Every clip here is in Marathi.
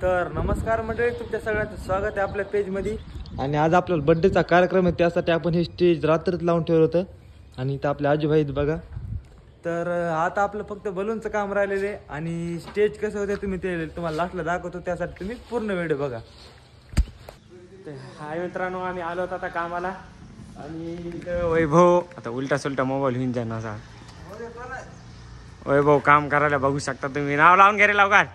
तर नमस्कार मंडळी, तुमच्या सगळ्यांचं स्वागत आहे आपल्या पेजमध्ये. आणि आज आपल्याला बड्डेचा कार्यक्रम आहे, त्यासाठी आपण हे स्टेज रात्रीत लावून ठेवलं होतं. आणि इथं आपले आजूभाई बघा. तर आता आपलं फक्त बलूनचं काम राहिलेलं आहे आणि स्टेज कसं होतं तुम्ही ते तुम्हाला लास्टला दाखवतो, त्यासाठी तुम्ही पूर्ण व्हिडिओ बघा. हाय मित्रांनो, आम्ही आलो होतो आता कामाला आणि वैभव आता उलटा सुलटा मोबाईल घेऊन जाणार असा. वैभव काम करायला बघू शकता तुम्ही. नाव लावून घे रे लवकर.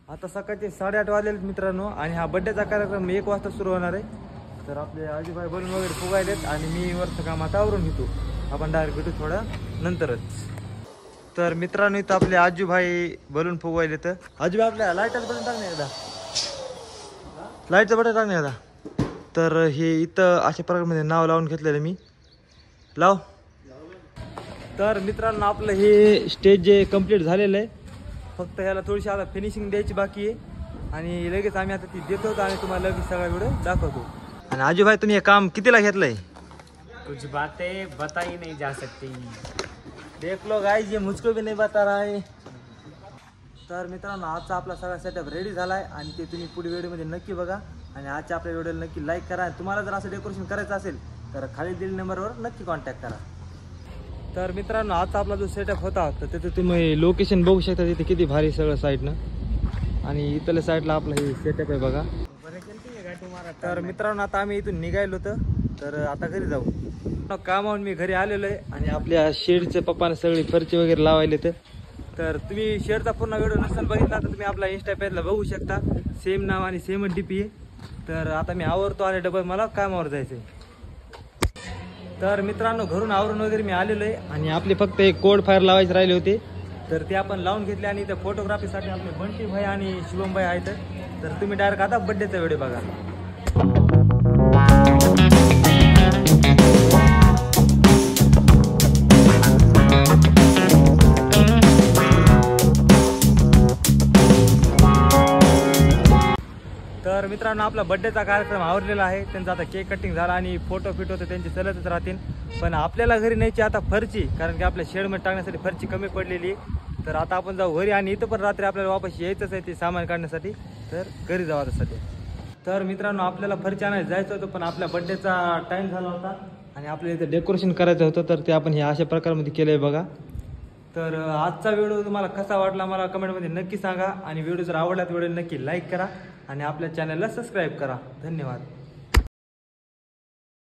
आता सकाळचे 8:30 वाजलेत मित्रांनो आणि हा बड्डेचा कार्यक्रम 1 वाजता सुरू होणार आहे. तर आपले आजूबाई बलून वगैरे फुगायलेत आणि मी वरचं काम आता आवरून घेतो. आपण डायरेक्ट भेटू थोडं नंतरच. तर मित्रांनो इथं आपले आजूभाई बलून फुगवायलेत. आजूबाई आपल्या लाईटच बटन टाकणे एकदा, लाईटचं बटन टाकणे एकदा. तर हे इथं अशा प्रकारमध्ये नाव लावून घेतलेलं मी. लाव. तर मित्रांनो आपलं हे स्टेज जे कम्प्लीट झालेलं आहे, फक्त ह्याला थोडीशी आता फिनिशिंग द्यायची बाकी आहे आणि लगेच आम्ही आता ती देतो आणि तुम्हाला लगेच सगळा व्हिडिओ दाखवतो. आणि आजूभाई तुम्ही हे काम कितीला घेतलंय? कुछ बातें बताई नहीं जा सकती. देख लो गाइस, ये मुझको भी नहीं बता रहा है. तर मित्रांनो आजचा आपला सगळा सेटअप रेडी झाला आहे आणि ते तुम्ही पुढे व्हिडिओमध्ये नक्की बघा. आणि आजच्या आपल्या व्हिडिओला नक्की लाईक करा. आणि तुम्हाला जर असं डेकोरेशन करायचं असेल तर खाली दिलेल्या नंबरवर नक्की कॉन्टॅक्ट करा. तर मित्रांनो आजचा आपला जो सेटअप होता तर तिथे तुम्ही लोकेशन बघू शकता, तिथे किती भारी सगळं साईडनं. आणि इथल्या साईडला आपलं हे सेटअप आहे बघा. तर मित्रांनो आता आम्ही इथून निघायलो होतं, तर आता घरी जाऊ. कामावून मी घरी आलेलो आहे आणि आपल्या शेडचे पप्पाने सगळी फरची वगैरे लावायले. तर तुम्ही शेडचा पूर्ण व्हिडिओ नसेल बघितला तर तुम्ही आपला इंस्टा पेजला बघू शकता. सेम नाव आणि सेम डीपी आहे. तर आता मी आवरतो आणि डबल मला कामावर जायचं आहे. तर मित्रांनो घरून आवरून वगैरे मी आलेलो आहे आणि आपले फक्त एक कोड फायर लावायचे राहिले होते, तर ते आपण लावून घेतले. आणि त्या फोटोग्राफीसाठी आपले बंटी भाई आणि शिवम भाई आहेत. तर तुम्ही डायरेक्ट आता बड्डेचा व्हिडिओ बघा. तर मित्रांनो आपला बड्डेचा कार्यक्रम आवरलेला आहे. त्यांचा आता केक कटिंग झाला आणि फोटो फिटो तर त्यांचे चलतच राहतील. पण आपल्याला घरी न्यायची आता फरची, कारण की आपल्या शेडमध्ये टाकण्यासाठी फरची कमी पडलेली आहे. तर आता आपण जाऊ घरी आणि इथं पण रात्री आपल्याला वापस यायचंच आहे ते सामान काढण्यासाठी. तर घरी जाऊ आता सध्या. तर मित्रांनो आपल्याला फरची आणायला जायचं होतं, पण आपल्या बड्डेचा टाईम झाला होता आणि आपल्याला इथं डेकोरेशन करायचं होतं. तर ते आपण हे अशा प्रकारमध्ये केलं आहे बघा. तर आजचा व्हिडिओ तुम्हाला कसा वाटला मला कमेंटमध्ये नक्की सांगा. आणि व्हिडिओ जर आवडला तर व्हिडिओ नक्की लाईक करा आणि आपल्या चॅनलला सबस्क्राईब करा. धन्यवाद.